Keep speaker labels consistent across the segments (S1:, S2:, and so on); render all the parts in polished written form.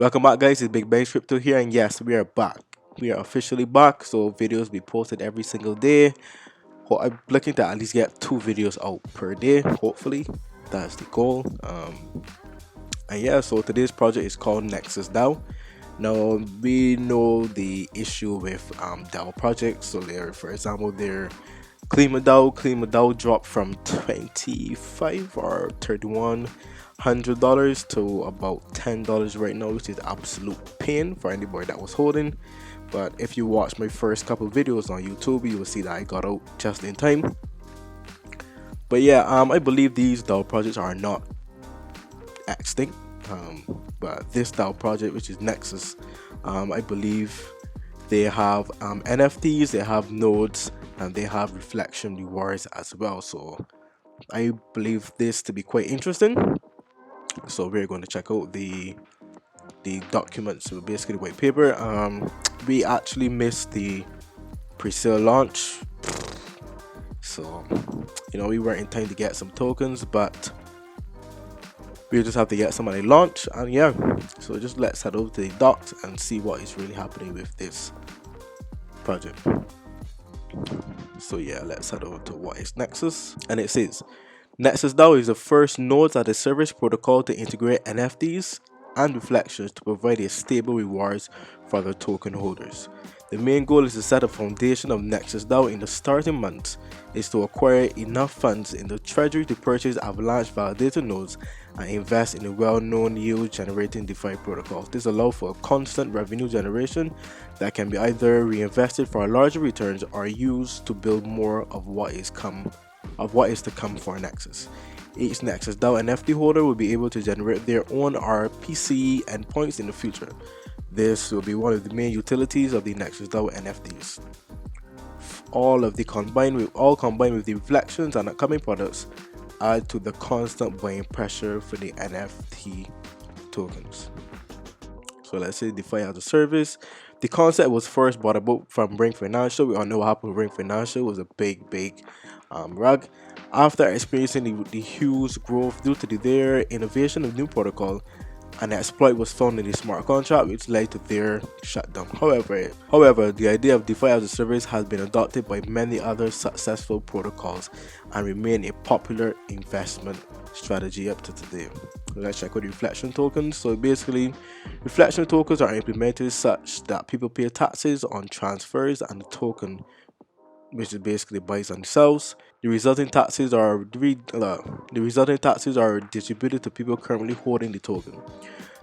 S1: Welcome back, guys. It's Big Bang Crypto here, and yes, we are back. We are officially back, so videos be posted every single day. I'm looking to at least get 2 videos out per day. Hopefully, that's the goal. And yeah, so today's project is called Nexus DAO. Now we know the issue with DAO projects. So there, for example, their Klima DAO dropped from 25 or 31 $100 to about $10 right now, which is absolute pain for anybody that was holding. But if you watch my first couple videos on YouTube, you will see that I got out just in time. But yeah, I believe these DAO projects are not extinct. But this DAO project, which is Nexus, I believe they have NFTs, they have nodes, and they have reflection rewards as well. So I believe this to be quite interesting. So we're going to check out the documents, so basically the white paper. We actually missed the pre-sale launch, so we weren't in time to get some tokens, but we just have to get some at the launch. And yeah, so just let's head over to the docs and see what is really happening with this project. So yeah, let's head over to what is Nexus, and it says Nexus DAO is the first nodes as a service protocol to integrate NFTs and reflections to provide a stable rewards for the token holders. The main goal is to set a foundation of Nexus DAO in the starting months is to acquire enough funds in the treasury to purchase Avalanche validated nodes and invest in the well-known yield-generating DeFi protocols. This allows for constant revenue generation that can be either reinvested for larger returns or used to build more of what is to come for Nexus. Each Nexus DAO NFT holder will be able to generate their own RPC endpoints in the future. This will be one of the main utilities of the Nexus DAO NFTs. All combined with the reflections and upcoming products add to the constant buying pressure for the NFT tokens. So let's say DeFi as a service. The concept was first brought about from Ring Financial. We all know what happened with Ring Financial. It was a big rug. After experiencing the huge growth due to their innovation of new protocol, an exploit was found in the smart contract which led to their shutdown. However, the idea of DeFi as a service has been adopted by many other successful protocols and remain a popular investment strategy up to today. Let's check out the reflection tokens. So basically, reflection tokens are implemented such that people pay taxes on transfers and the token, which is basically buys and sells. The resulting taxes are distributed to people currently holding the token.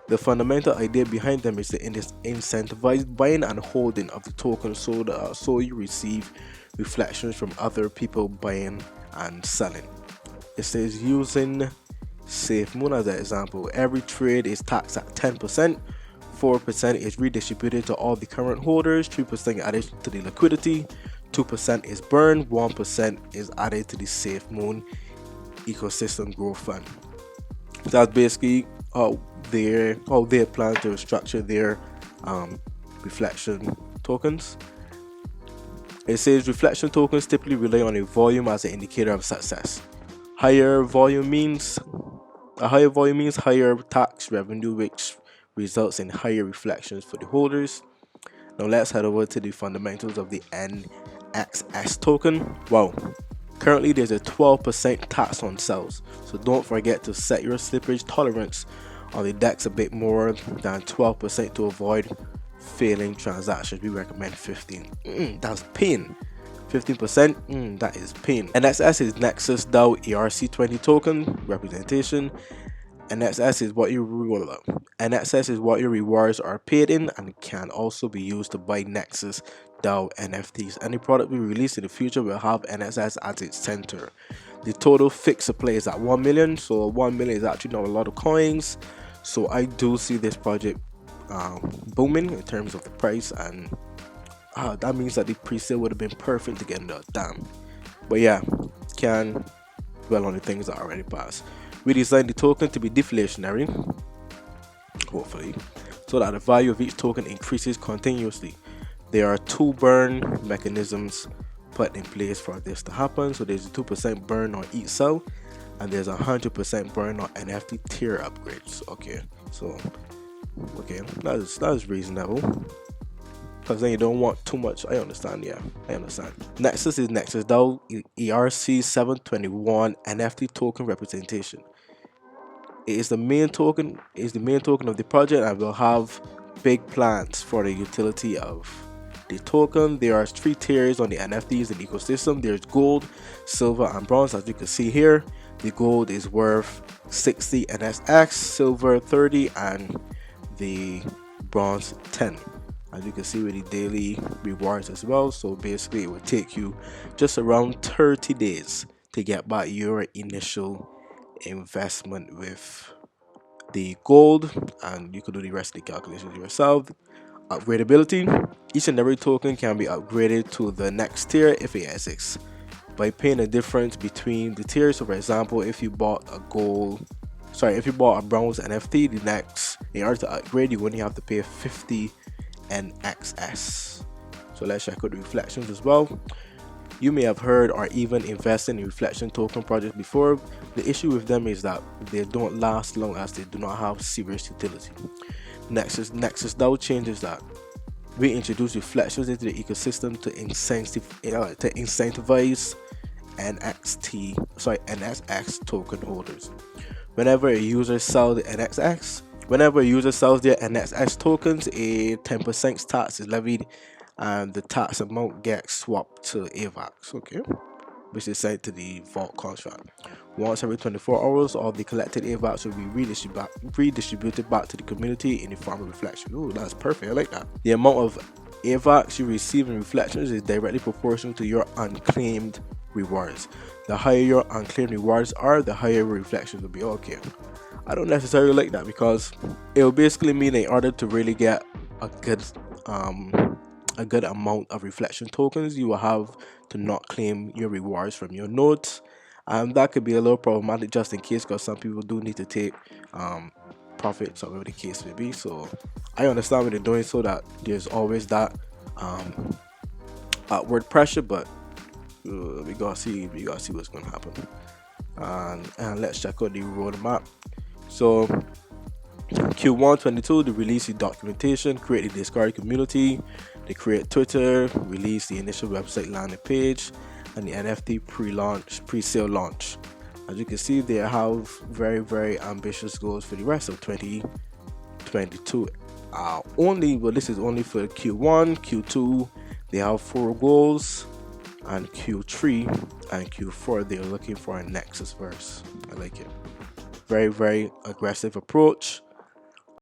S1: The fundamental idea behind them is to incentivize buying and holding of the token so you receive reflections from other people buying and selling. It says using SafeMoon as an example, every trade is taxed at 10%, 4% is redistributed to all the current holders, 3% added to the liquidity, 2% is burned, 1% is added to the SafeMoon ecosystem growth fund. That's basically how they plan to structure their reflection tokens. It says reflection tokens typically rely on a volume as an indicator of success. Higher volume means higher tax revenue, which results in higher reflections for the holders. Now let's head over to the fundamentals of the NXS token. Wow. Currently there's a 12% tax on sales, so don't forget to set your slippage tolerance on the DEX a bit more than 12% to avoid failing transactions. We recommend 15. That's pain. 15%, that is pain. NXS is Nexus DAO ERC20 token representation. NXS is what your rewards are paid in and can also be used to buy Nexus DAO NFTs. Any product we release in the future will have NXS at its center. The total fixed supply is at 1 million, so 1 million is actually not a lot of coins. So I do see this project booming in terms of the price, and that means that the pre-sale would have been perfect to get in the damn. But yeah, can dwell on the things that already passed. We designed the token to be deflationary, hopefully, so that the value of each token increases continuously. There are 2 burn mechanisms put in place for this to happen. So there's a 2% burn on each sell, and there's a 100% burn on NFT tier upgrades. Okay, so Okay, that is reasonable. Because then you don't want too much. I understand, yeah, I understand. Nexus is Nexus DAO ERC 721 NFT token representation. It is the main token. It is the main token of the project, and will have big plans for the utility of the token. There are 3 tiers on the NFTs in the ecosystem. There's gold, silver, and bronze. As you can see here, the gold is worth 60 NSX, silver 30, and the bronze 10. As you can see with the daily rewards as well. So basically it will take you just around 30 days to get back your initial investment with the gold, and you can do the rest of the calculations yourself. Upgradability: each and every token can be upgraded to the next tier if it exists by paying the difference between the tiers. So for example, if you bought a bronze NFT, the next, in order to upgrade, you only have to pay 50 NXS. So let's check out the reflections as well. You may have heard or even invested in reflection token projects before. The issue with them is that they don't last long, as they do not have serious utility. Nexus DAO changes that. We introduce reflections into the ecosystem to incentivize NXS token holders. Whenever a user sells their NXS tokens, a 10% tax is levied, and the tax amount gets swapped to AVAX, okay, which is sent to the vault contract. Once every 24 hours, all the collected AVAX will be redistributed back to the community in the form of reflection. Oh, that's perfect. I like that. The amount of AVAX you receive in reflections is directly proportional to your unclaimed rewards. The higher your unclaimed rewards are, the higher your reflections will be. Okay, I don't necessarily like that, because it will basically mean in order to really get a good amount of reflection tokens, you will have to not claim your rewards from your nodes, and that could be a little problematic, just in case, because some people do need to take profits, or whatever the case may be. So I understand when they're doing so, that there's always that upward pressure, but we gotta see what's gonna happen. And let's check out the roadmap. So Q1 22, they release the documentation, create the Discord community, they create Twitter, release the initial website landing page, and the NFT pre-sale launch. As you can see, they have very, very ambitious goals for the rest of 2022. This is only for Q1. Q2, they have 4 goals, and Q3 and Q4, they're looking for a Nexus verse. I like it. Very, very aggressive approach.